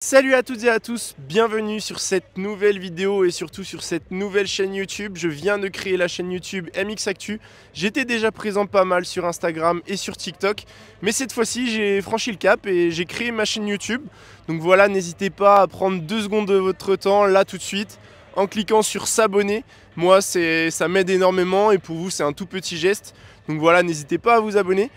Salut à toutes et à tous, bienvenue sur cette nouvelle vidéo et surtout sur cette nouvelle chaîne YouTube. Je viens de créer la chaîne YouTube MX Actu. J'étais déjà présent pas mal sur Instagram et sur TikTok, mais cette fois-ci j'ai franchi le cap et j'ai créé ma chaîne YouTube. Donc voilà, n'hésitez pas à prendre 2 secondes de votre temps là tout de suite en cliquant sur s'abonner. Moi ça m'aide énormément et pour vous c'est un tout petit geste. Donc voilà, n'hésitez pas à vous abonner.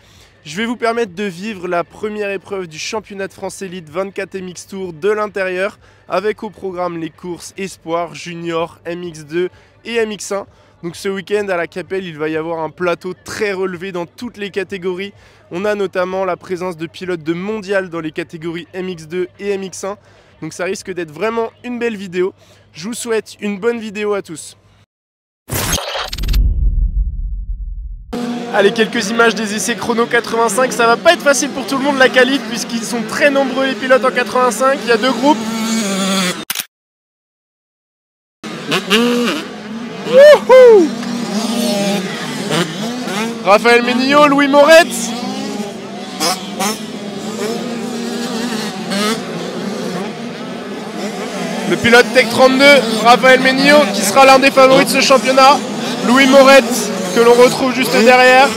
Je vais vous permettre de vivre la première épreuve du championnat de France Élite 24 MX Tour de l'intérieur avec au programme les courses Espoir, Junior, MX2 et MX1. Donc ce week-end à la Capelle, il va y avoir un plateau très relevé dans toutes les catégories. On a notamment la présence de pilotes de mondial dans les catégories MX2 et MX1. Donc ça risque d'être vraiment une belle vidéo. Je vous souhaite une bonne vidéo à tous. Allez, quelques images des essais chrono 85, ça va pas être facile pour tout le monde la qualif puisqu'ils sont très nombreux les pilotes en 85, il y a 2 groupes. Wouhou! Raphaël Menillo, Louis Moretz. Le pilote Tech 32, Raphaël Menillo, qui sera l'un des favoris de ce championnat. Louis Moretz, que l'on retrouve juste derrière.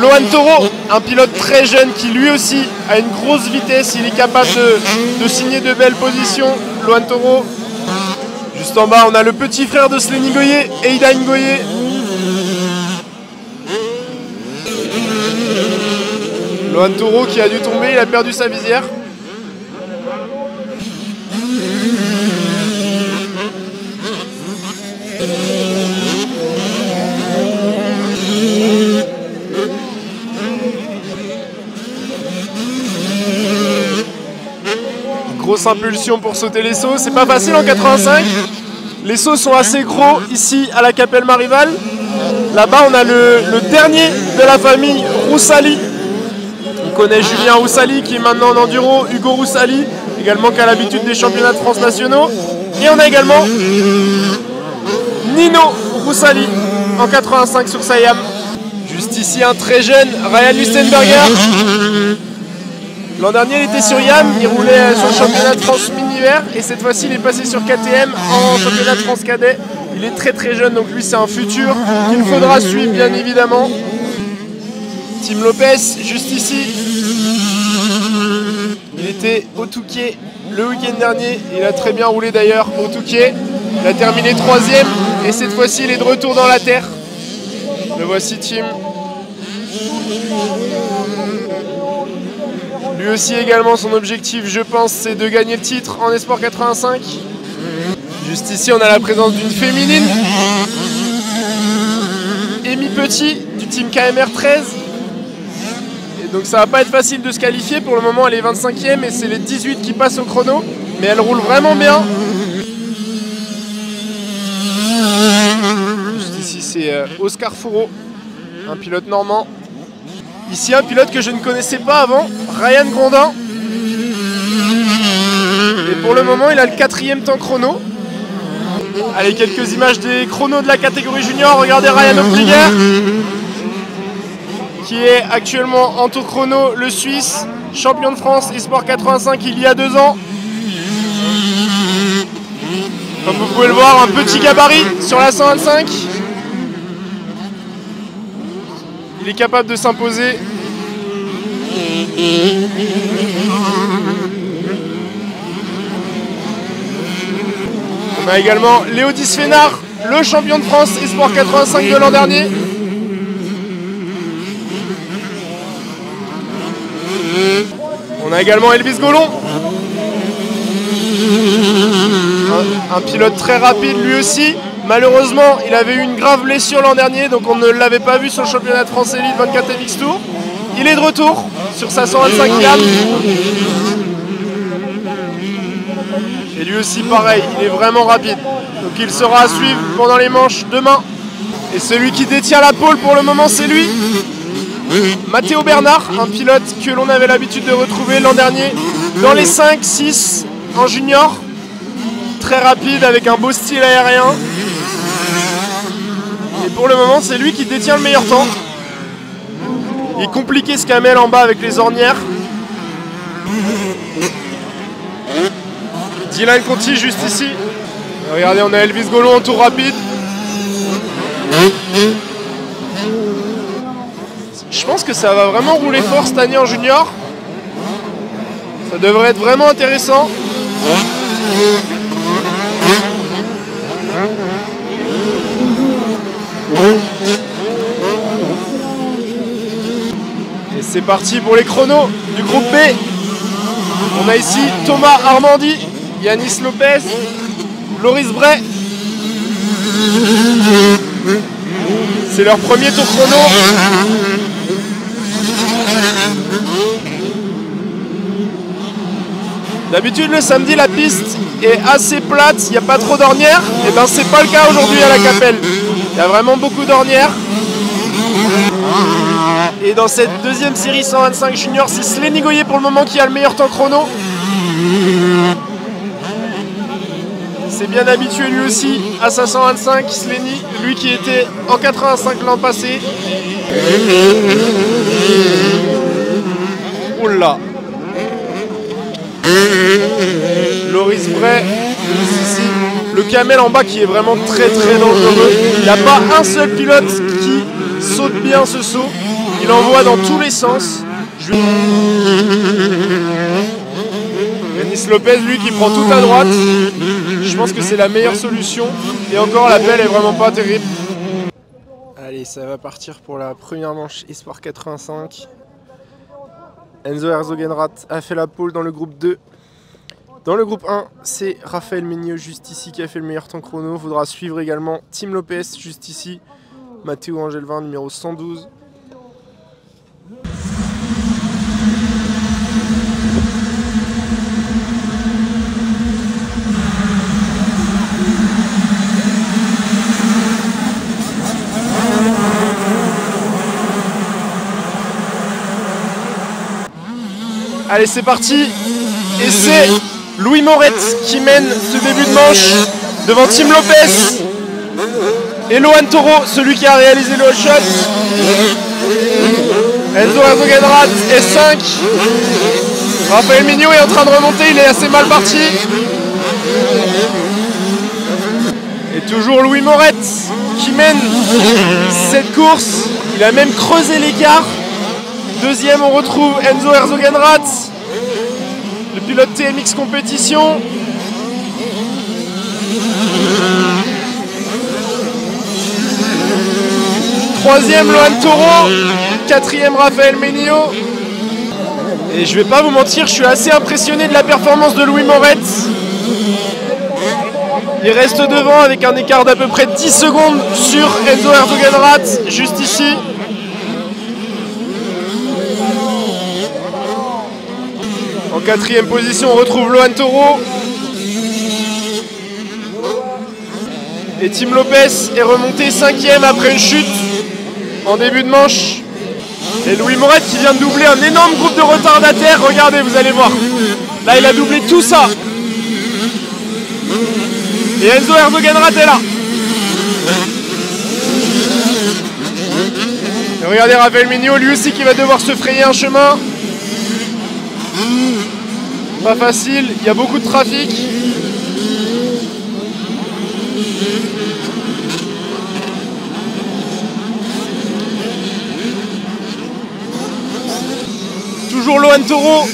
Lohan Toro, un pilote très jeune qui lui aussi a une grosse vitesse, il est capable de signer de belles positions. Lohan Toro. Juste en bas, on a le petit frère de Slenny Goyer, Eida Ngoye. Lohan Toro qui a dû tomber, il a perdu sa visière. Grosse impulsion pour sauter les sauts, c'est pas facile en 85. Les sauts sont assez gros ici à la Capelle Marival. Là-bas on a le dernier de la famille Roussali. On connaît Julien Roussali qui est maintenant en enduro, Hugo Roussali, également qui a l'habitude des championnats de France nationaux. Et on a également Nino Roussali en 85 sur Sayam. Juste ici un très jeune Ryan Lustenberger. L'an dernier il était sur YAM, il roulait sur le championnat de France mini-hiver et cette fois-ci il est passé sur KTM en championnat de France cadet. Il est très jeune donc lui c'est un futur qu'il faudra suivre bien évidemment. Tim Lopez juste ici. Il était au Touquet le week-end dernier, il a très bien roulé d'ailleurs au Touquet. Il a terminé 3ème et cette fois-ci il est de retour dans la terre. Le voici Tim. Lui aussi également son objectif je pense c'est de gagner le titre en Espoir 85. Juste ici on a la présence d'une féminine. Amy Petit du team KMR 13. Et donc ça va pas être facile de se qualifier, pour le moment elle est 25ème et c'est les 18 qui passent au chrono. Mais elle roule vraiment bien. Juste ici c'est Oscar Fourreau, un pilote normand. Ici un pilote que je ne connaissais pas avant, Ryan Grondin. Et pour le moment il a le 4e temps chrono. Allez, quelques images des chronos de la catégorie junior. Regardez Ryan Opliger qui est actuellement en tour chrono, le Suisse, champion de France Espoir 85 il y a 2 ans. Comme vous pouvez le voir, un petit gabarit sur la 125. Il est capable de s'imposer. On a également Léodis Fénard, le champion de France Espoir 85 de l'an dernier. On a également Elvis Golon. Un pilote très rapide lui aussi. Malheureusement, il avait eu une grave blessure l'an dernier, donc on ne l'avait pas vu sur le championnat de France Élite 24 MX Tour. Il est de retour sur sa 125 YAM. Et lui aussi pareil, il est vraiment rapide. Donc il sera à suivre pendant les manches demain. Et celui qui détient la pole pour le moment, c'est lui. Mathéo Bernard, un pilote que l'on avait l'habitude de retrouver l'an dernier dans les 5-6 en junior. Très rapide avec un beau style aérien. Et pour le moment, c'est lui qui détient le meilleur temps. Il est compliqué ce camel en bas avec les ornières. Dylan Conti juste ici. Regardez, on a Elvis Golon en tour rapide. Je pense que ça va vraiment rouler fort cette année en junior. Ça devrait être vraiment intéressant. Et c'est parti pour les chronos du groupe B. On a ici Thomas Armandi, Yanis Lopez, Loris Bray. C'est leur premier tour chrono. D'habitude le samedi la piste est assez plate, il n'y a pas trop d'ornières. Et ben c'est pas le cas aujourd'hui à la Capelle. Il y a vraiment beaucoup d'ornières. Et dans cette deuxième série 125 junior, c'est Slenny Goyer pour le moment qui a le meilleur temps chrono. C'est bien habitué lui aussi à 525, Slenny, lui qui était en 85 l'an passé. Oula. Loris Bray, ici. Le camel en bas qui est vraiment très dangereux. Il n'y a pas un seul pilote qui saute bien ce saut. Il envoie dans tous les sens. Yanis Lopez, lui, qui prend tout à droite. Je pense que c'est la meilleure solution. Et encore, la pelle est vraiment pas terrible. Allez, ça va partir pour la première manche Espoir 85. Enzo Herzogenrath a fait la pole dans le groupe 2. Dans le groupe 1, c'est Raphaël Méniot juste ici qui a fait le meilleur temps chrono. Il faudra suivre également Tim Lopez juste ici. Matteo Angelvin numéro 112. Allez, c'est parti. Et c'est Louis Morette qui mène ce début de manche devant Tim Lopez et Lohan Toro, celui qui a réalisé le hot shot. Enzo Herzogenrath est 5. Raphaël Mignot est en train de remonter, il est assez mal parti. Et toujours Louis Morette qui mène cette course. Il a même creusé l'écart. Deuxième, on retrouve Enzo Herzogenrath, le pilote TMX compétition. Troisième, Lohan Toro. Quatrième, Raphaël Méniot. Et je vais pas vous mentir, je suis assez impressionné de la performance de Louis Morette. Il reste devant avec un écart d'à peu près 10 secondes sur Enzo Herzogenrath, juste ici. En quatrième position, on retrouve Lohan Toro. Et Tim Lopez est remonté 5e après une chute en début de manche. Et Louis Morette qui vient de doubler un énorme groupe de retardataires. Regardez, vous allez voir. Là, il a doublé tout ça. Et Enzo Herzogenrath est là. Et regardez Raphaël Mignot, lui aussi qui va devoir se frayer un chemin. Pas facile, il y a beaucoup de trafic. Toujours Lohan Toro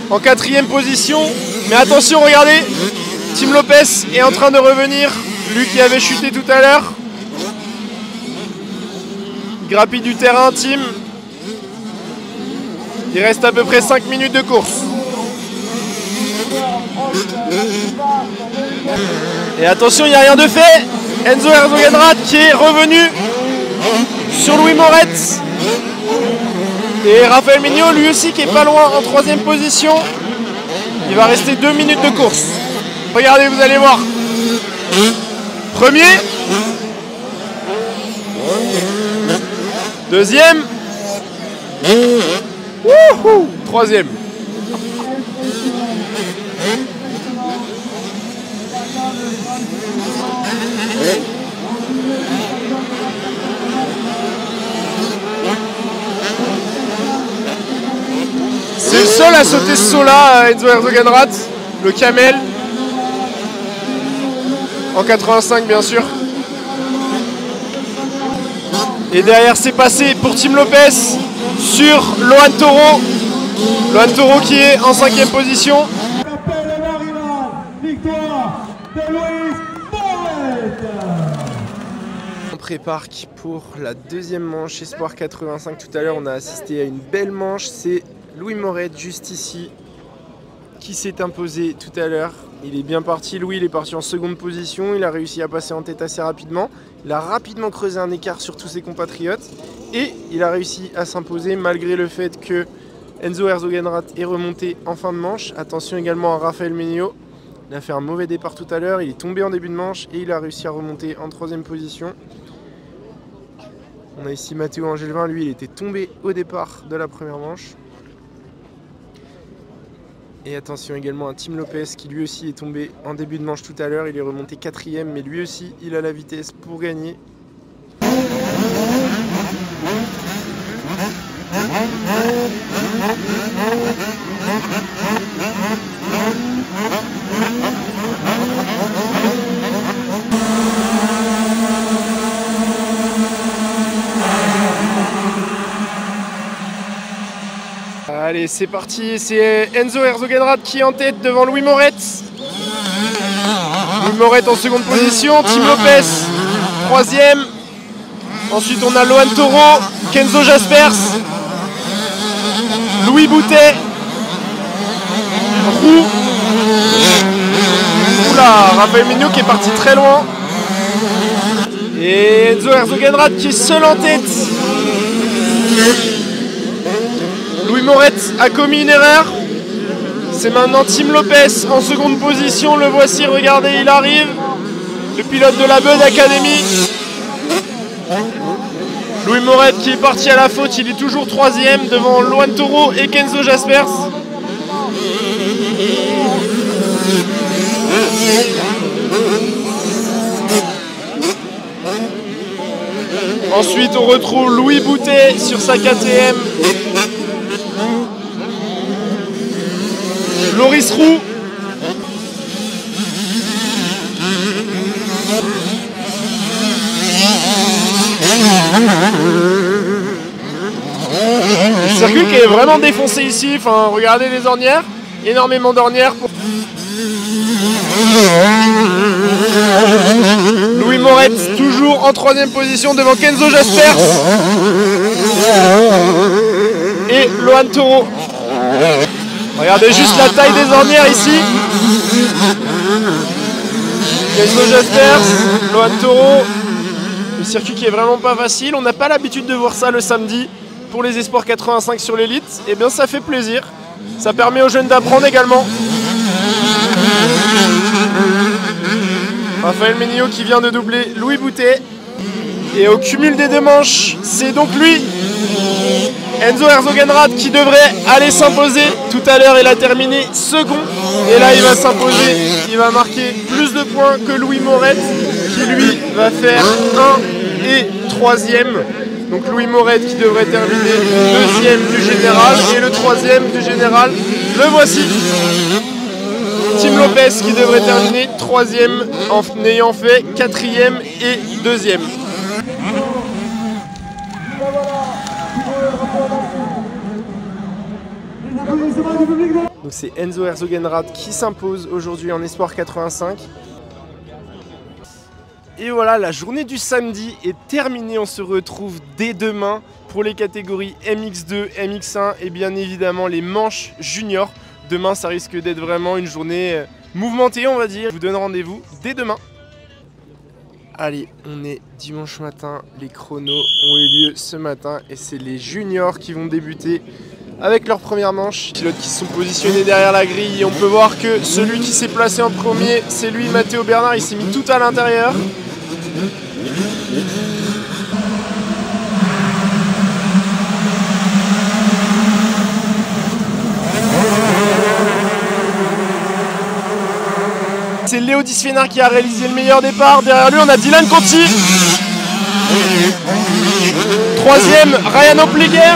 en quatrième position. Mais attention, regardez, Tim Lopez est en train de revenir. Lui qui avait chuté tout à l'heure. Il grappille du terrain, Tim. Il reste à peu près 5 minutes de course. Et attention, il n'y a rien de fait. Enzo Herzogenrath qui est revenu sur Louis Morette. Et Raphaël Mignot, lui aussi, qui est pas loin en troisième position. Il va rester 2 minutes de course. Regardez, vous allez voir. Premier. Deuxième. Wouhou. Troisième. C'est le seul à sauter ce saut-là, Enzo Herzogenrath. le Camel. En 85 bien sûr. Et derrière c'est passé pour Team Lopez sur Lohan Toro. Lohan Toro qui est en 5e position. On prépare pour la deuxième manche Espoir 85. Tout à l'heure on a assisté à une belle manche. C'est Louis Moret juste ici qui s'est imposé tout à l'heure. Il est bien parti, Louis, il est parti en seconde position, il a réussi à passer en tête assez rapidement. Il a rapidement creusé un écart sur tous ses compatriotes et il a réussi à s'imposer malgré le fait que Enzo Herzogenrath est remonté en fin de manche. Attention également à Raphaël Menio, il a fait un mauvais départ tout à l'heure, il est tombé en début de manche et il a réussi à remonter en 3e position. On a ici Matteo Angelvin, lui il était tombé au départ de la première manche. Et attention également à Team Lopez qui lui aussi est tombé en début de manche tout à l'heure. Il est remonté 4e, mais lui aussi il a la vitesse pour gagner. Allez, c'est parti, c'est Enzo Herzogenrath qui est en tête devant Louis Moret. Louis Moret en seconde position, Team Lopez 3e. Ensuite on a Lohan Toro, Kenzo Jaspers, Louis Boutet, Roux. Oula, Raphaël Menio qui est parti très loin. Et Enzo Herzogenrath qui est seul en tête. Louis Moret a commis une erreur. C'est maintenant Team Lopez en seconde position. Le voici, regardez, il arrive. Le pilote de la Bud Academy. Louis Moret qui est parti à la faute. Il est toujours 3e devant Lohan Toro et Kenzo Jaspers. Ensuite, on retrouve Louis Boutet sur sa KTM. Loris Roux. Le circuit qui est vraiment défoncé ici. Enfin, regardez les ornières. Énormément d'ornières. Louis Moret toujours en 3e position devant Kenzo Jaspers et Lohan Toro. Regardez juste la taille des ornières ici. Kenzo Jaspers, Lohan Toro. Le circuit qui est vraiment pas facile. On n'a pas l'habitude de voir ça le samedi pour les Espoirs 85 sur l'élite. Et bien ça fait plaisir. Ça permet aux jeunes d'apprendre également. Raphaël Menio qui vient de doubler Louis Boutet. Et au cumul des deux manches, c'est donc lui, Enzo Herzogenrath, qui devrait aller s'imposer. Tout à l'heure, il a terminé second. Et là, il va s'imposer. Il va marquer plus de points que Louis Moret, qui lui va faire 1 et 3e. Donc Louis Moret qui devrait terminer 2e du général et le 3e du général. Le voici. Team Lopez qui devrait terminer 3e en ayant fait 4e et 2e. Donc c'est Enzo Herzogenrath qui s'impose aujourd'hui en Espoir 85. Et voilà, la journée du samedi est terminée. On se retrouve dès demain pour les catégories MX2, MX1 et bien évidemment les manches juniors. Demain, ça risque d'être vraiment une journée mouvementée, on va dire. Je vous donne rendez-vous dès demain. Allez, on est dimanche matin. Les chronos ont eu lieu ce matin et c'est les juniors qui vont débuter avec leur première manche. Les pilotes qui sont positionnés derrière la grille. Et on peut voir que celui qui s'est placé en premier, c'est lui, Matteo Bernard. Il s'est mis tout à l'intérieur. C'est Léo Disfénard qui a réalisé le meilleur départ. Derrière lui, on a Dylan Conti. 3e, Ryan Opliger.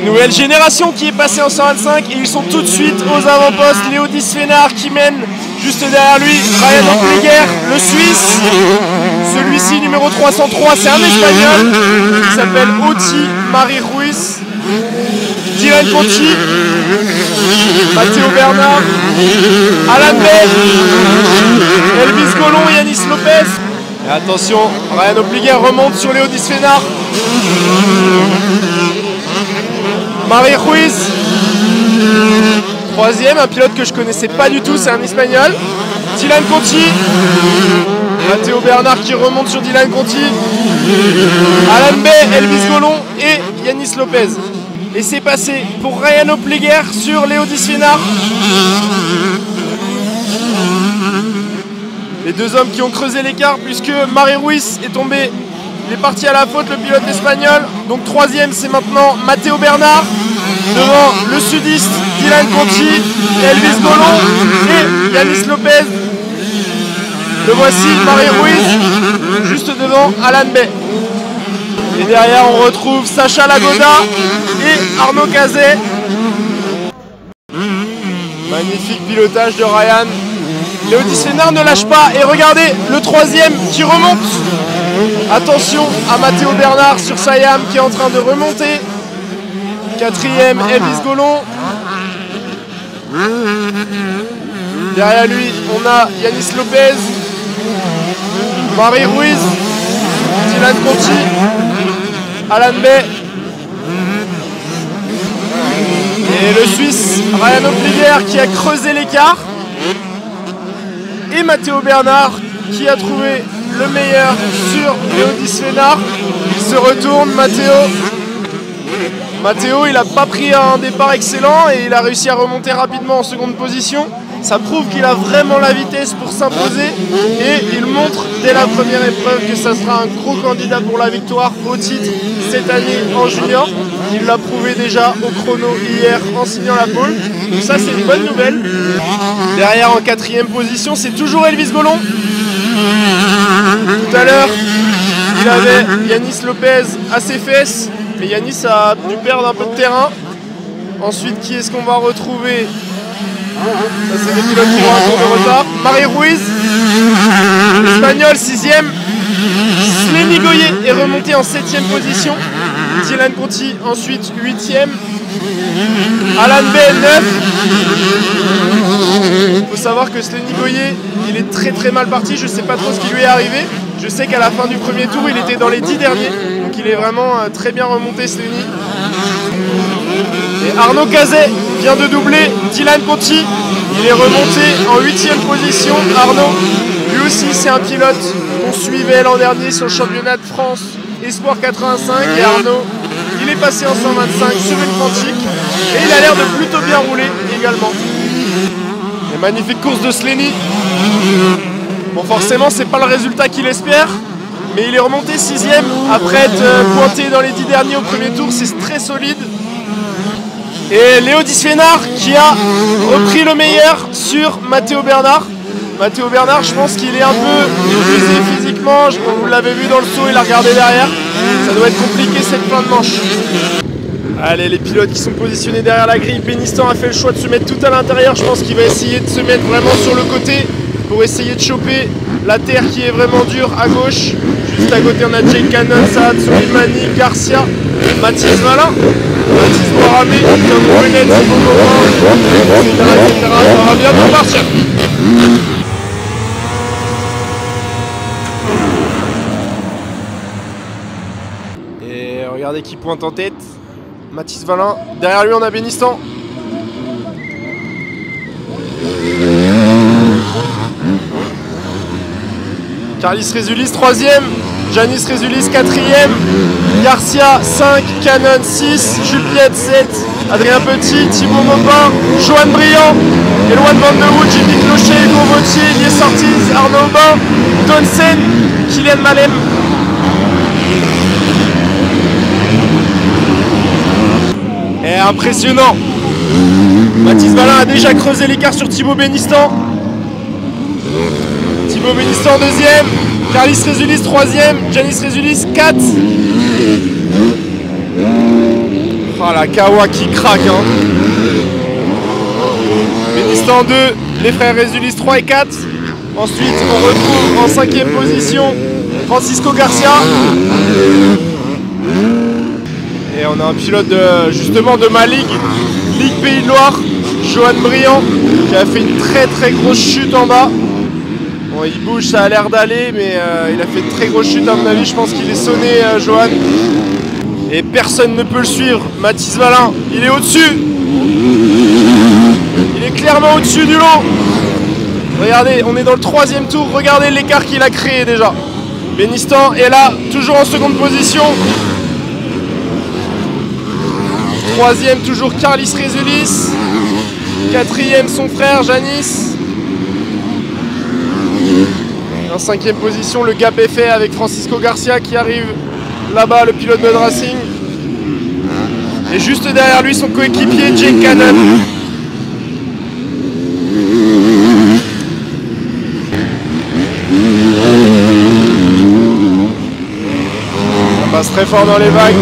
nouvelle génération qui est passée en 125 et ils sont tout de suite aux avant-postes. Léo Disfénard qui mène juste derrière lui. Ryan Opleger, le Suisse. Celui-ci numéro 303, c'est un Espagnol. Il s'appelle Oti Marie Ruiz. Dylan Conti, Matteo Bernard, Alan Bay, Elvis Golon, Yanis Lopez. Et attention, Ryan Opleger remonte sur Léo Disfénard. Marie Ruiz, troisième, un pilote que je connaissais pas du tout, c'est un Espagnol. Dylan Conti, Matteo Bernard qui remonte sur Dylan Conti, Alan Bay, Elvis Golon et Yanis Lopez. Et c'est passé pour Ryan Opleger sur Léo Disfénard. Les deux hommes qui ont creusé l'écart puisque Marie Ruiz est tombé. Il est parti à la faute, le pilote espagnol. Donc troisième, c'est maintenant Matteo Bernard. Devant le sudiste Dylan Conti, Elvis Golon et Yanis Lopez. Le voici, Marie Ruiz, juste devant Alan Bay. Et derrière, on retrouve Sacha Lagoda et Arnaud Cazet. Magnifique pilotage de Ryan. Léo Disfénard ne lâche pas. Et regardez, le troisième qui remonte. Attention à Matteo Bernard sur Sayam qui est en train de remonter. Quatrième, Elvis Golon. Derrière lui, on a Yanis Lopez, Marie Ruiz, Dylan Conti, Alan Bay et le Suisse Ryan Opleger qui a creusé l'écart et Matteo Bernard qui a trouvé le meilleur sur Léo Disfénard. Il se retourne, Matteo, il n'a pas pris un départ excellent et il a réussi à remonter rapidement en seconde position. Ça prouve qu'il a vraiment la vitesse pour s'imposer et il montre dès la première épreuve que ça sera un gros candidat pour la victoire au titre cette année en junior. Il l'a prouvé déjà au chrono hier en signant la pole. Donc ça c'est une bonne nouvelle. Derrière en quatrième position c'est toujours Elvis Golon. Tout à l'heure il avait Yanis Lopez à ses fesses, mais Yanis a dû perdre un peu de terrain. Ensuite qui est-ce qu'on va retrouver? Ça c'est des pilotes qui vont un tour de retard. Marie Ruiz, l'Espagnol 6ème. Slenny Goyer est remonté en 7ème position. Dylan Conti ensuite 8ème. Alan Bay 9. Il faut savoir que Slenny Goyer il est très mal parti. Je ne sais pas trop ce qui lui est arrivé. Je sais qu'à la fin du premier tour il était dans les 10 derniers. Donc il est vraiment très bien remonté Slenny. Et Arnaud Cazet vient de doubler Dylan Conti. Il est remonté en 8ème position. Arnaud, lui aussi c'est un pilote qu'on suivait l'an dernier sur le championnat de France Espoir 85. Et Arnaud, il est passé en 125 sur une quantique. Et il a l'air de plutôt bien rouler également. Et magnifique course de Slenny. Bon forcément c'est pas le résultat qu'il espère. Mais il est remonté 6ème après être pointé dans les 10 derniers au premier tour. C'est très solide. Et Léo Disfénard qui a repris le meilleur sur Matteo Bernard. Matteo Bernard, je pense qu'il est un peu épuisé physiquement. Vous l'avez vu dans le saut, il a regardé derrière. Ça doit être compliqué cette fin de manche. Allez, les pilotes qui sont positionnés derrière la grille. Benistan a fait le choix de se mettre tout à l'intérieur. Je pense qu'il va essayer de se mettre vraiment sur le côté pour essayer de choper la terre qui est vraiment dure à gauche. Juste à côté, on a Jake Cannon, Saad Souleymani, Garcia, Mathis Valin, Mathis Boramé, Tom Brunet, Thibaut Morin, etc. Ça va bientôt partir. Et regardez qui pointe en tête. Mathis Valin. Derrière lui, on a Benistan. Carlis Rézulis 3ème, Janis Rézulis 4ème, Garcia 5, Cannon 6, Juliette 7, Adrien Petit, Thibaut Maupin, Johan Briand, Elwan Van der Hout, Jimmy Clocher, Hugo Vautier, Lies Ortiz, Arnaud Aubin, Tonsen, Kylian Malem. Et impressionnant. Mathis Valin a déjà creusé l'écart sur Thibaut Benistan. Thibaut Benistan 2ème, Carlis Rézulis 3ème, Janis Rézulis 4. Oh là la Kawa qui craque. Hein. Bénistan 2, les frères Résulis 3 et 4. Ensuite, on retrouve en 5e position Francisco Garcia. Et on a un pilote justement de ma ligue Pays de Loire, Johan Briand, qui a fait une très grosse chute en bas. Bon, il bouge, ça a l'air d'aller, mais il a fait une très grosse chute à mon avis. Je pense qu'il est sonné, Johan. Et personne ne peut le suivre. Mathis Valin, il est au-dessus. Il est clairement au-dessus du lot. Regardez, on est dans le 3e tour. Regardez l'écart qu'il a créé déjà. Bénistan est là, toujours en seconde position. 3e, toujours Carlis Résulis. 4e, son frère Janis. En 5e position, le gap est fait avec Francisco Garcia qui arrive là-bas, le pilote Mud Racing. Et juste derrière lui, son coéquipier Jake Cannon. Ça passe très fort dans les vagues.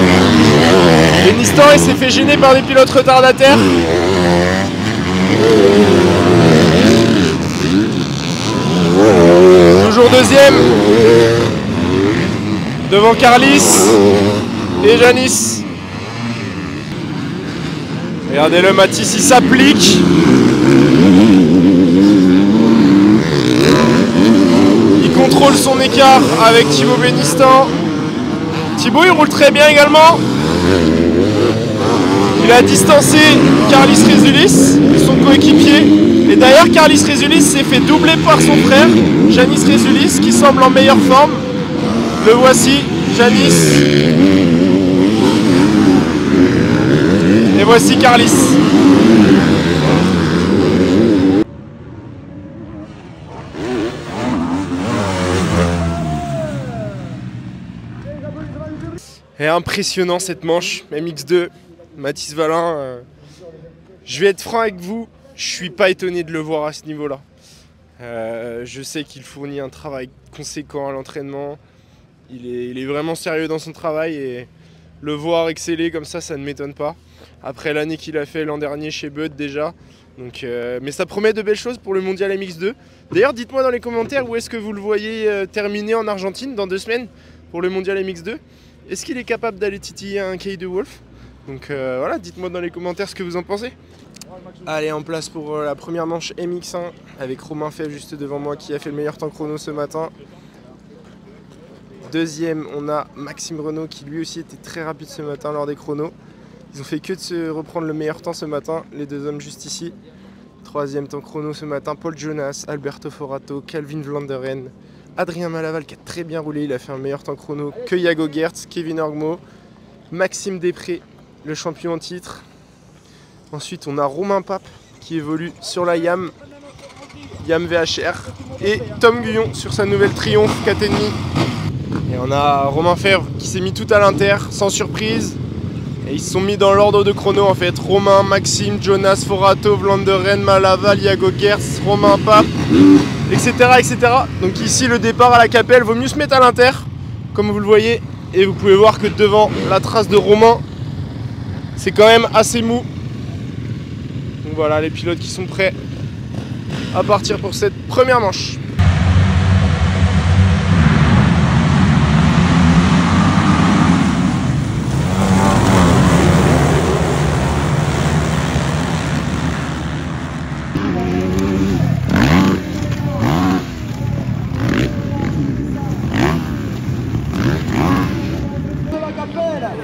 Bénistan, il s'est fait gêner par des pilotes retardataires. Toujours 2e. Devant Carlis et Janis. Regardez-le, Mathis, il s'applique. Il contrôle son écart avec Thibaut Bénistan. Thibaut, il roule très bien également. Il a distancé Carlis Résulis, son coéquipier. Et d'ailleurs, Carlis Résulis s'est fait doubler par son frère, Janis Résulis, qui semble en meilleure forme. Le voici, Janis. Et voici Carlis. Et impressionnant cette manche, MX2, Mathis Valin. Je vais être franc avec vous, je suis pas étonné de le voir à ce niveau-là. Je sais qu'il fournit un travail conséquent à l'entraînement. Il est vraiment sérieux dans son travail et le voir exceller comme ça ne m'étonne pas. Après l'année qu'il a fait l'an dernier chez Bud déjà. Donc, mais ça promet de belles choses pour le mondial MX2. D'ailleurs, dites-moi dans les commentaires où est-ce que vous le voyez terminer en Argentine dans 2 semaines pour le mondial MX2. Est-ce qu'il est capable d'aller titiller un K2 Wolf? Donc voilà, dites-moi dans les commentaires ce que vous en pensez. Allez, en place pour la première manche MX1 avec Romain Fèvre juste devant moi qui a fait le meilleur temps chrono ce matin. 2e, on a Maxime Renaud qui lui aussi était très rapide ce matin lors des chronos. Ils ont fait que de se reprendre le meilleur temps ce matin, les 2 hommes juste ici. 3e temps chrono ce matin, Paul Jonas, Alberto Forato, Calvin Vlanderen, Adrien Malaval qui a très bien roulé, il a fait un meilleur temps chrono que Yago Gertz, Kevin Orgmo, Maxime Després, le champion en titre. Ensuite on a Romain Pape qui évolue sur la YAM VHR et Tom Guyon sur sa nouvelle Triumph 4,5. Et on a Romain Fèvre qui s'est mis tout à l'inter, sans surprise. Et ils se sont mis dans l'ordre de chrono en fait. Romain, Maxime, Jonas, Forato, Vlanderen, Malaval, Yago Gertz, Romain Pape, etc., etc. Donc ici le départ à la Capelle, vaut mieux se mettre à l'inter, comme vous le voyez. Et vous pouvez voir que devant la trace de Romain, c'est quand même assez mou. Donc voilà les pilotes qui sont prêts à partir pour cette première manche.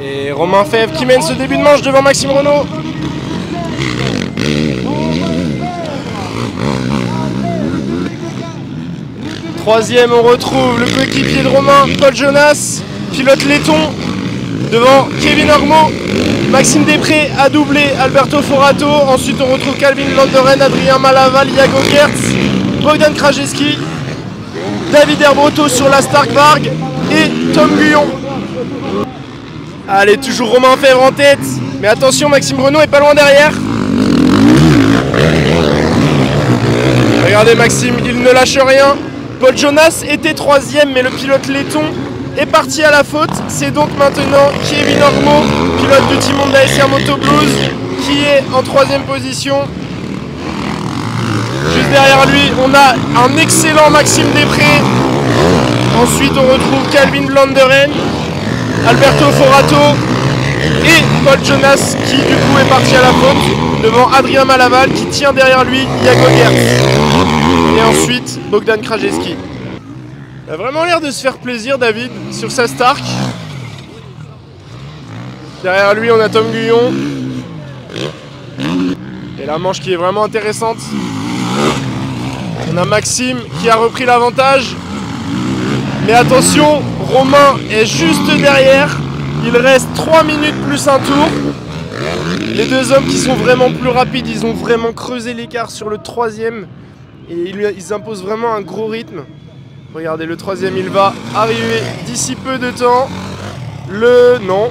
Et Romain Fèvre qui mène ce début de manche devant Maxime Renaud. Troisième, on retrouve le coéquipier de Romain, Paul Jonas, pilote laiton, devant Kevin Orgmo. Maxime Després a doublé Alberto Forato. Ensuite, on retrouve Calvin Vlanderen, Adrien Malaval, Yago Gertz, Bogdan Krajewski, David Herbroto sur la Stark Varg et Tom Guyon. Allez, toujours Romain Fèvre en tête. Mais attention, Maxime Renaud est pas loin derrière. Regardez Maxime, il ne lâche rien. Paul Jonas était 3e, mais le pilote laiton est parti à la faute. C'est donc maintenant Kevin Ormeau, pilote du Team Honda SR Moto Blues, qui est en 3e position. Juste derrière lui, on a un excellent Maxime Després. Ensuite, on retrouve Calvin Vlanderen, Alberto Forato et Paul Jonas qui du coup est parti à la faute devant Adrien Malaval qui tient derrière lui Jakob Gertz. Et ensuite Bogdan Krajewski. Il a vraiment l'air de se faire plaisir David sur sa Stark. Derrière lui on a Tom Guyon. Et la manche qui est vraiment intéressante. On a Maxime qui a repris l'avantage. Mais attention, Romain est juste derrière. Il reste 3 minutes plus un tour. Les deux hommes qui sont vraiment plus rapides, ils ont vraiment creusé l'écart sur le 3e. Et ils imposent vraiment un gros rythme. Regardez, le 3e, il va arriver d'ici peu de temps. Non.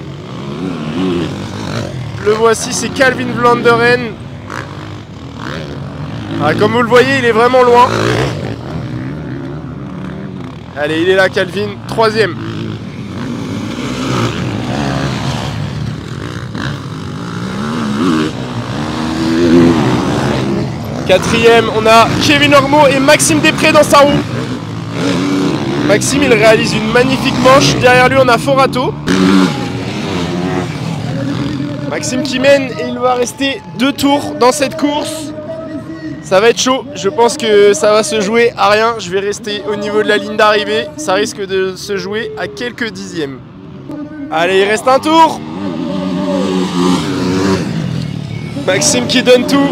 Le voici, c'est Calvin Vlanderen. Ah, comme vous le voyez, il est vraiment loin. Allez, il est là, Calvin, 3e. Quatrième, on a Kevin Ormeau et Maxime Després dans sa roue. Maxime, il réalise une magnifique manche. Derrière lui, on a Forato. Maxime qui mène et il va rester 2 tours dans cette course. Ça va être chaud. Je pense que ça va se jouer à rien. Je vais rester au niveau de la ligne d'arrivée. Ça risque de se jouer à quelques dixièmes. Allez, il reste un tour. Maxime qui donne tout.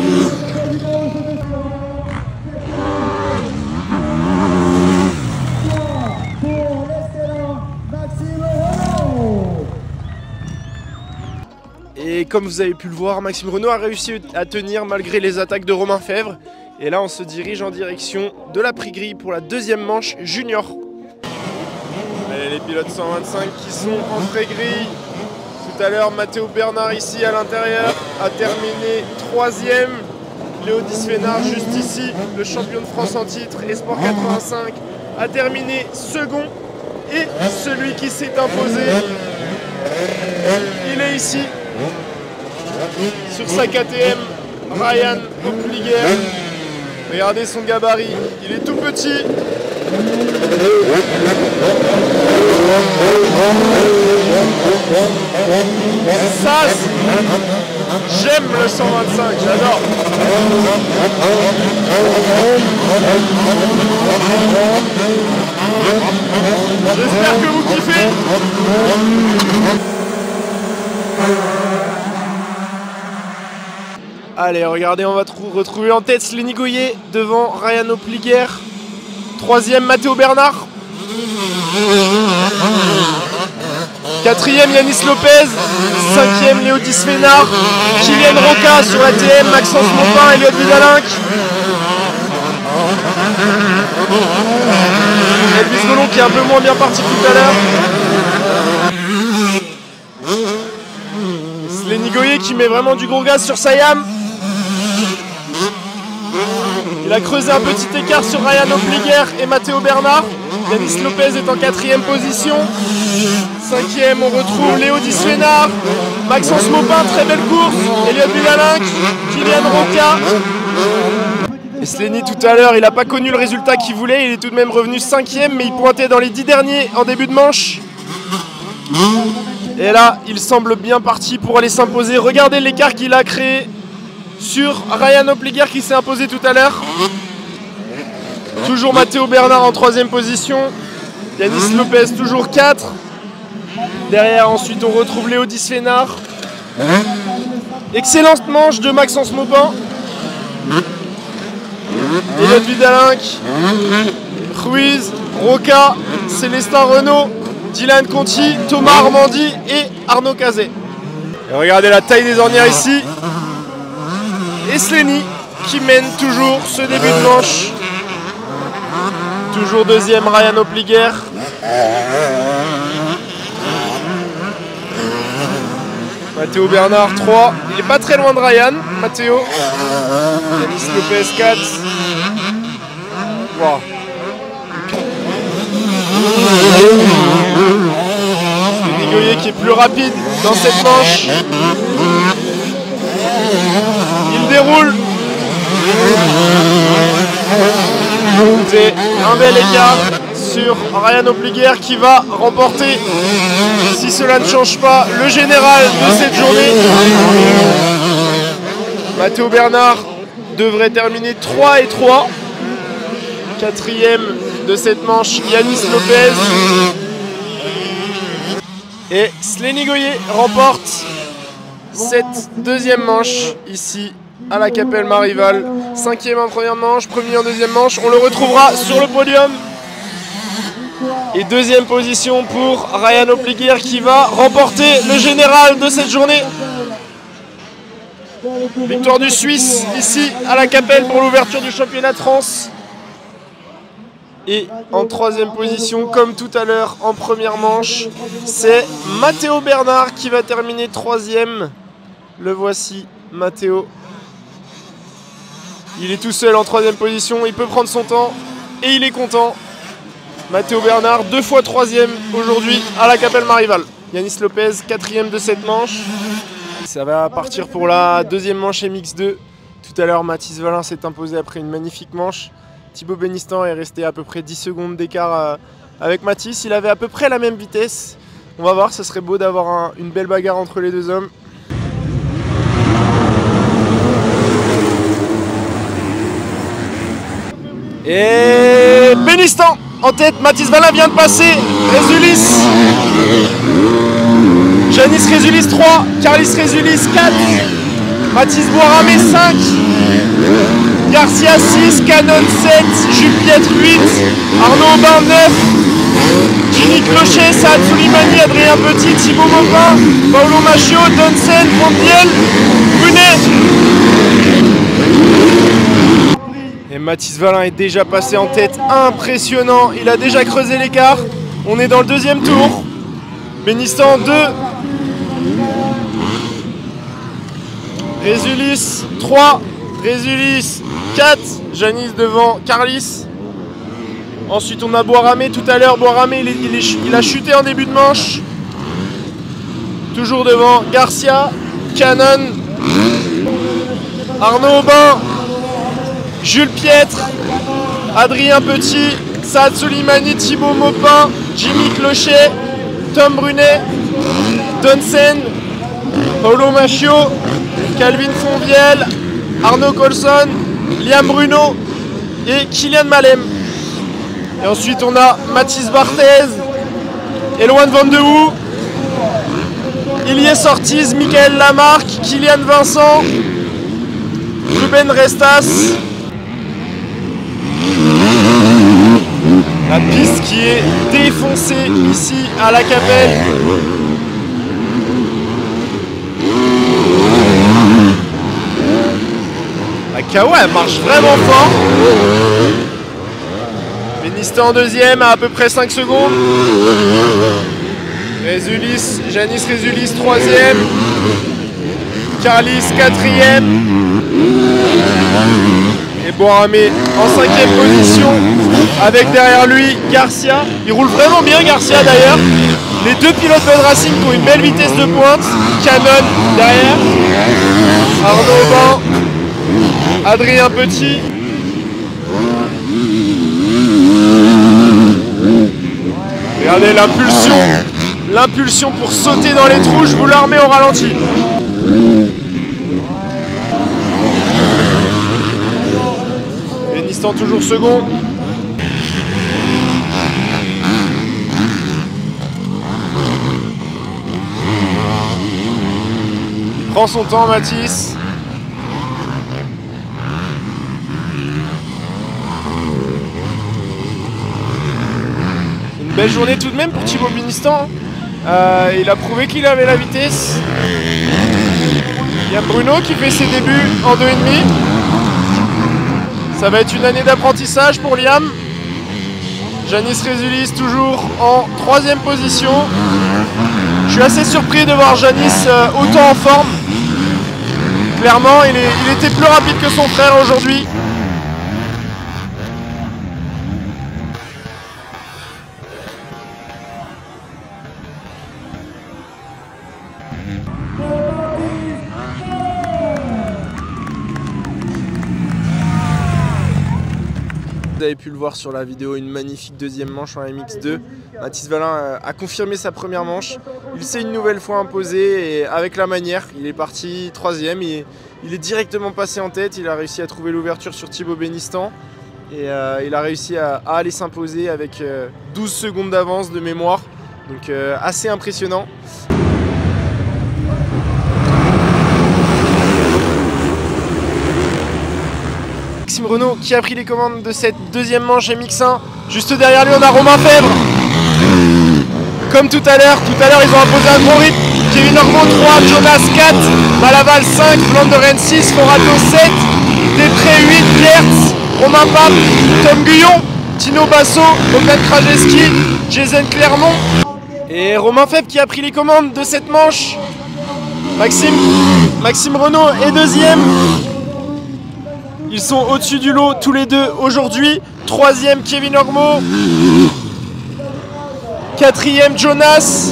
Et comme vous avez pu le voir, Maxime Renault a réussi à tenir malgré les attaques de Romain Fèvre. Et là, on se dirige en direction de la prix grille pour la 2e manche junior. Allez, les pilotes 125 qui sont en prix grille. Tout à l'heure, Matteo Bernard ici à l'intérieur a terminé 3e. Léo Disfénard juste ici, le champion de France en titre, Esport 85, a terminé 2nd. Et celui qui s'est imposé, il est ici. Sur sa KTM, Ryan Opliger. Regardez son gabarit, il est tout petit. Ça, j'aime le 125, j'adore. J'espère que vous kiffez. Allez, regardez, on va retrouver en tête Slenny Goyer devant Ryan Opliger. 3e, Matteo Bernard. 4e, Yanis Lopez. 5e, Léo Disfénard. Kylian Roca sur la TM, Maxence Maupin, Elliot Vidalinck. Elvis Golon qui est un peu moins bien parti tout à l'heure. Slenny Goyer qui met vraiment du gros gaz sur Sayam. Il a creusé un petit écart sur Ryan Opliger et Matteo Bernard. Yanis Lopez est en 4e position. 5e, on retrouve Léo Disfénard. Maxence Maupin, très belle course. Elliot Vidalinck, Kylian Roca. Et Slenny tout à l'heure, il n'a pas connu le résultat qu'il voulait. Il est tout de même revenu 5e, mais il pointait dans les 10 derniers en début de manche. Et là, il semble bien parti pour aller s'imposer. Regardez l'écart qu'il a créé sur Ryan Opliger qui s'est imposé tout à l'heure. Toujours Matteo Bernard en 3e position. Yanis Lopez toujours 4. Derrière, ensuite, on retrouve Léo Disfénard. Excellente manche de Maxence Maupin. Elliot Vidalinck, Ruiz, Roca, Célestin Renault, Dylan Conti, Thomas Armandi et Arnaud Cazet. Et regardez la taille des ornières ici. Et Slenny qui mène toujours ce début de manche. Toujours 2e, Ryan Opliger. Matteo Bernard 3. Il n'est pas très loin de Ryan, Matteo. Yanis Lopez 4. Wow. Goyer qui est plus rapide dans cette manche. Il déroule. C'est un bel écart sur Ryan Opliguer qui va remporter, si cela ne change pas, le général de cette journée. Matteo Bernard devrait terminer 3 et 3. Quatrième de cette manche, Yanis Lopez. Et Slenny Goyer remporte cette deuxième manche ici à la Capelle Marival. Cinquième en première manche, premier en deuxième manche. On le retrouvera sur le podium. Et deuxième position pour Ryan Opliguer qui va remporter le général de cette journée. Victoire du Suisse ici à la Capelle pour l'ouverture du championnat de France. Et en troisième position, comme tout à l'heure en première manche, c'est Matteo Bernard qui va terminer troisième. Le voici, Matteo. Il est tout seul en troisième position, il peut prendre son temps et il est content. Matteo Bernard, 2 fois troisième aujourd'hui à la Capelle Marival. Yanis Lopez, quatrième de cette manche. Ça va partir pour la deuxième manche MX2. Tout à l'heure, Mathis Valin s'est imposé après une magnifique manche. Thibaut Benistant est resté à peu près 10 secondes d'écart avec Mathis. Il avait à peu près la même vitesse. On va voir, ce serait beau d'avoir une belle bagarre entre les deux hommes. Et Benistant en tête, Mathis Valin vient de passer. Résulis, Janis Résulis 3, Carlis Résulis 4, Mathis Boiramé 5, Garcia 6, Canon 7, Jules Pietre 8, Arnaud Aubin 9, Jimmy Clochet, Saad Soulimani, Adrien Petit, Thibaut Maupin, Paolo Machio, Donsen, Fondiel, Brunet. Et Mathis Valin est déjà passé en tête, impressionnant, il a déjà creusé l'écart. On est dans le deuxième tour. Benistant 2. Résulis 3. Résulis 4. Janis devant Carlis. Ensuite on a Boiramé tout à l'heure. Boiramé il a chuté en début de manche. Toujours devant Garcia, Canon, Arnaud Aubin, Jules Pietre, Adrien Petit, Saad Soulimani, Thibaut Maupin, Jimmy Clochet, Tom Brunet, Donsen, Paolo Machio, Calvin Fonvielle, Arnaud Colson, Liam Bruno et Kylian Malem. Et ensuite on a Mathis Barthez, Eloane Van de Hoo, Ilyes Ortiz, Michael Lamarck, Kylian Vincent, Ruben Restas. La piste qui est défoncée ici à la Capelle. La KO elle marche vraiment fort. Benistant en deuxième à peu près 5 secondes. Résulis, Janis Résulis troisième. Carlis quatrième. Et Boiramé en 5e position avec derrière lui Garcia. Il roule vraiment bien Garcia d'ailleurs. Les deux pilotes Fed Racing qui ont une belle vitesse de pointe. Canon derrière. Arnaud Aubin. Adrien Petit. Regardez l'impulsion. L'impulsion pour sauter dans les trous. Je vous la remets au ralenti. Benistant toujours second. Il prend son temps Mathis. Une belle journée tout de même pour Thibaut Benistant. Il a prouvé qu'il avait la vitesse. Il y a Bruno qui fait ses débuts en 2,5. Ça va être une année d'apprentissage pour Liam. Janis Résulis toujours en 3e position. Je suis assez surpris de voir Janis autant en forme. Clairement, il était plus rapide que son frère aujourd'hui. Vous avez pu le voir sur la vidéo, une magnifique deuxième manche en MX2. Mathis Valin a confirmé sa première manche. Il s'est une nouvelle fois imposé et avec la manière, il est parti troisième. Il est directement passé en tête. Il a réussi à trouver l'ouverture sur Thibaut Bénistan. Et il a réussi à aller s'imposer avec 12 secondes d'avance de mémoire. Donc assez impressionnant. Maxime Renaud qui a pris les commandes de cette deuxième manche MX1. Juste derrière lui on a Romain Febvre. Comme tout à l'heure ils ont imposé un gros rythme. Kevin Ormeau 3, Jonas 4, Malaval 5, Vlanderen 6, Forato 7, Détré 8, Gertz, Romain Pape, Tom Guyon, Tino Basso, Bogdan Krajewski, Jason Clermont. Et Romain Febvre qui a pris les commandes de cette manche. Maxime Renaud est deuxième. Ils sont au-dessus du lot tous les deux aujourd'hui. Troisième Kevin Ormeau. Quatrième Jonas.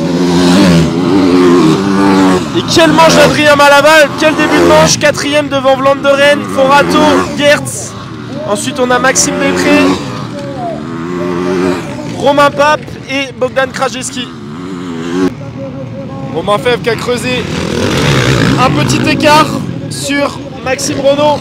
Et quelle manche d'Adrien Malaval. Quel début de manche. Quatrième devant Vlanderen, Forato, Gertz. Ensuite on a Maxime Détré, Romain Pape et Bogdan Krajewski. Romain Febvre qui a creusé un petit écart sur Maxime Renaud.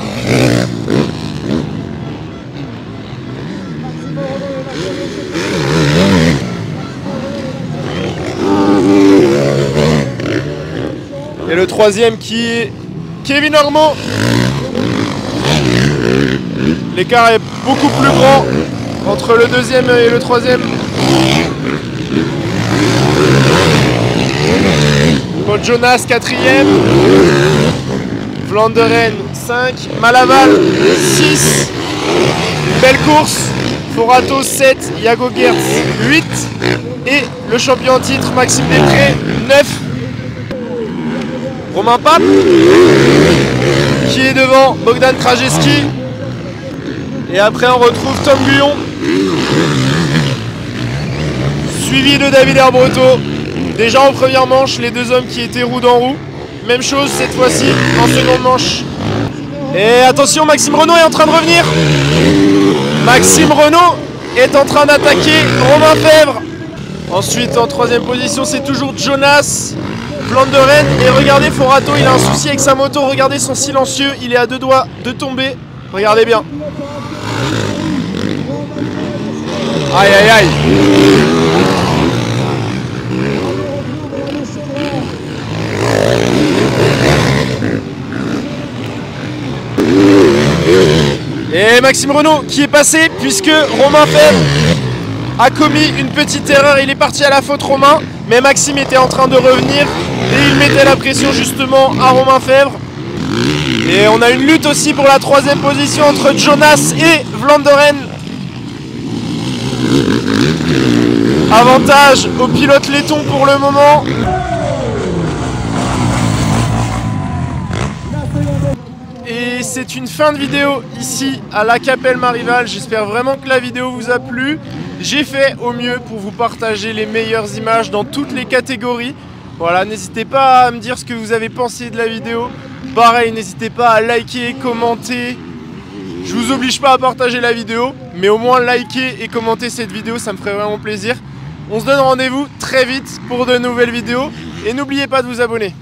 Et le troisième qui est Kevin Ormeau. L'écart est beaucoup plus grand entre le deuxième et le troisième. Paul Jonas quatrième. Vlanderen 5. Malaval 6. Belle course. Forato 7. Iago Gertz 8. Et le champion en titre Maxime Détré 9. Romain Pape qui est devant Bogdan Krajewski. Et après on retrouve Tom Guyon, suivi de David Herbreto. Déjà en première manche, les deux hommes qui étaient roue dans roue. Même chose cette fois-ci en seconde manche. Et attention, Maxime Renaud est en train de revenir. Maxime Renaud est en train d'attaquer Romain Febvre. Ensuite en troisième position c'est toujours Jonas, Vlanderen. Et regardez Forato, il a un souci avec sa moto. Regardez son silencieux, il est à deux doigts de tomber. Regardez bien. Aïe aïe aïe. Et Maxime Renaud qui est passé puisque Romain Febvre a commis une petite erreur. Il est parti à la faute Romain, mais Maxime était en train de revenir et il mettait la pression justement à Romain Febvre. Et on a une lutte aussi pour la troisième position entre Jonas et Vlanderen. Avantage au pilote laiton pour le moment. Et c'est une fin de vidéo ici à La Capelle Marival. J'espère vraiment que la vidéo vous a plu. J'ai fait au mieux pour vous partager les meilleures images dans toutes les catégories. Voilà, n'hésitez pas à me dire ce que vous avez pensé de la vidéo. Pareil, n'hésitez pas à liker, commenter. Je vous oblige pas à partager la vidéo, mais au moins liker et commenter cette vidéo, ça me ferait vraiment plaisir. On se donne rendez-vous très vite pour de nouvelles vidéos et n'oubliez pas de vous abonner.